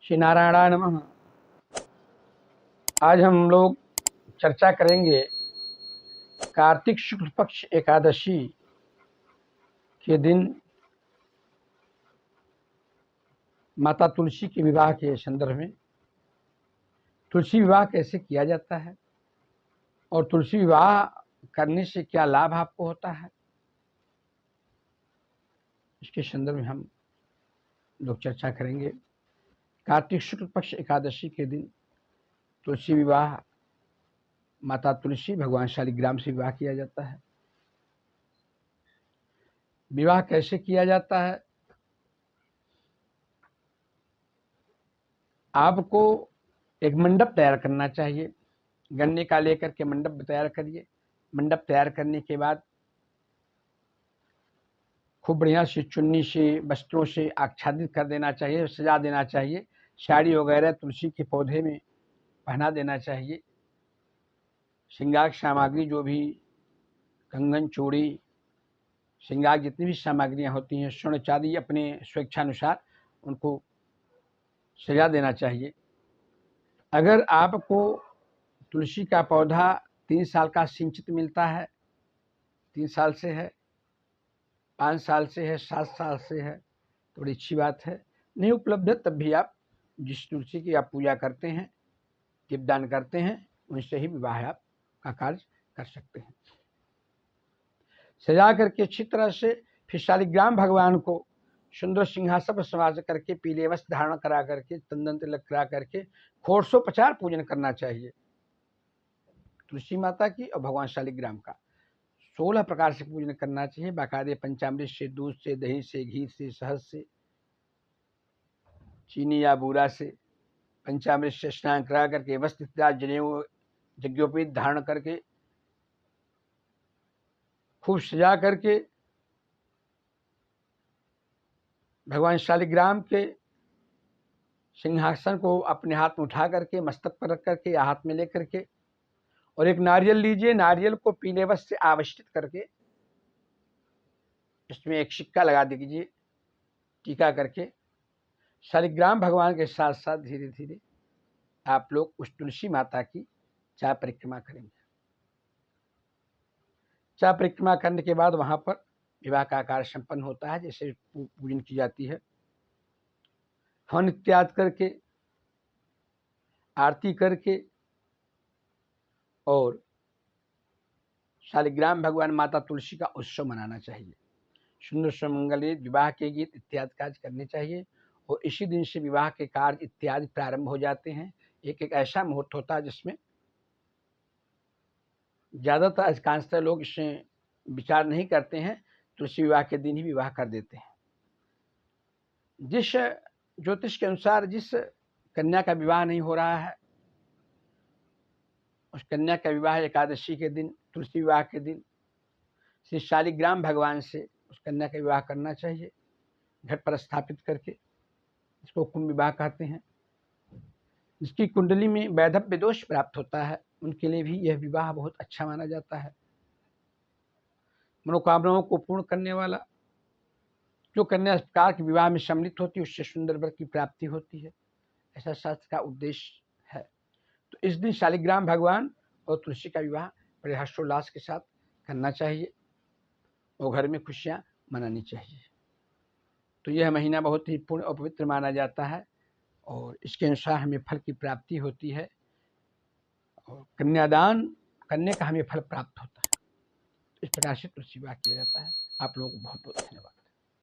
श्री नारायणाय नमः। आज हम लोग चर्चा करेंगे कार्तिक शुक्ल पक्ष एकादशी के दिन माता तुलसी के विवाह के संदर्भ में तुलसी विवाह कैसे किया जाता है और तुलसी विवाह करने से क्या लाभ आपको होता है, इसके संदर्भ में हम लोग चर्चा करेंगे। कार्तिक शुक्ल पक्ष एकादशी के दिन तुलसी विवाह, माता तुलसी भगवान शालिग्राम से विवाह किया जाता है। विवाह कैसे किया जाता है? आपको एक मंडप तैयार करना चाहिए। गन्ने का लेकर के मंडप तैयार करिए। मंडप तैयार करने के बाद खूब बढ़िया से चुन्नी से, वस्त्रों से आच्छादित कर देना चाहिए, सजा देना चाहिए। साड़ी वगैरह तुलसी के पौधे में पहना देना चाहिए। श्रृंगार सामग्री जो भी कंगन, चूड़ी, श्रृंगार जितनी भी सामग्रियां होती हैं, स्वर्ण चांदी, अपने स्वेच्छानुसार उनको सजा देना चाहिए। अगर आपको तुलसी का पौधा 3 साल का सिंचित मिलता है, 3 साल से है, 5 साल से है, 7 साल से है, तो बड़ी अच्छी बात है। नहीं उपलब्ध है तब भी आप जिस तुलसी की आप पूजा करते हैं, दीपदान करते हैं, उनसे ही विवाह आप का कार्य कर सकते हैं। सजा करके अच्छी तरह से फिर शालिग्राम भगवान को सुंदर सिंहासन पर सवार करके, पीले वस्त्र धारण करा करके, चंदन तिलक करा करके षोडशोपचार पूजन करना चाहिए तुलसी माता की और भगवान शालिग्राम का। 16 प्रकार से पूजन करना चाहिए, बाकायदे पंचामृत से, दूध से, दही से, घी से, शहद से, चीनी या बूरा से, पंचामृत से स्नान करा करके, वस्त्र इत्यादि जनेऊ यज्ञोपवीत धारण करके, खूब सजा करके भगवान शालिग्राम के सिंहासन को अपने हाथ में उठा करके, मस्तक पर रख करके या हाथ में लेकर के, और एक नारियल लीजिए। नारियल को पीले वस्त्र से आवेष्टित करके इसमें एक सिक्का लगा दीजिए, टीका करके शालिग्राम भगवान के साथ साथ धीरे धीरे आप लोग उस तुलसी माता की 4 परिक्रमा करेंगे। 4 परिक्रमा करने के बाद वहां पर विवाह का कार्य संपन्न होता है। जैसे पूजन की जाती है, हवन इत्यादि करके, आरती करके, और शालिग्राम भगवान माता तुलसी का उत्सव मनाना चाहिए। सुंदर सुमंगलित विवाह के गीत इत्यादि कार्य करने चाहिए, और इसी दिन से विवाह के कार्य इत्यादि प्रारंभ हो जाते हैं। एक एक ऐसा मुहूर्त होता है जिसमें ज्यादातर अधिकांशतः लोग इसमें विचार नहीं करते हैं, तुलसी विवाह के दिन ही विवाह कर देते हैं। जिस ज्योतिष के अनुसार जिस कन्या का विवाह नहीं हो रहा है, उस कन्या का विवाह एकादशी के दिन, तुलसी विवाह के दिन श्री शालिग्राम भगवान से उस कन्या का विवाह करना चाहिए, घट पर स्थापित करके। इसको कुंभ विवाह कहते हैं। जिसकी कुंडली में वैधव्य दोष प्राप्त होता है, उनके लिए भी यह विवाह बहुत अच्छा माना जाता है। मनोकामनाओं को पूर्ण करने वाला जो कन्या इस प्रकार के विवाह में सम्मिलित होती है, उससे सुंदर वर की प्राप्ति होती है, ऐसा शास्त्र का उद्देश्य है। तो इस दिन शालिग्राम भगवान और तुलसी का विवाह बड़े हर्षोल्लास के साथ करना चाहिए और घर में खुशियां मनानी चाहिए। तो यह महीना बहुत ही पुण्य और पवित्र माना जाता है, और इसके अनुसार हमें फल की प्राप्ति होती है, और कन्यादान करने का हमें फल प्राप्त होता है। इस प्रकार से तुलसी विवाह किया जाता है। आप लोगों को बहुत बहुत धन्यवाद।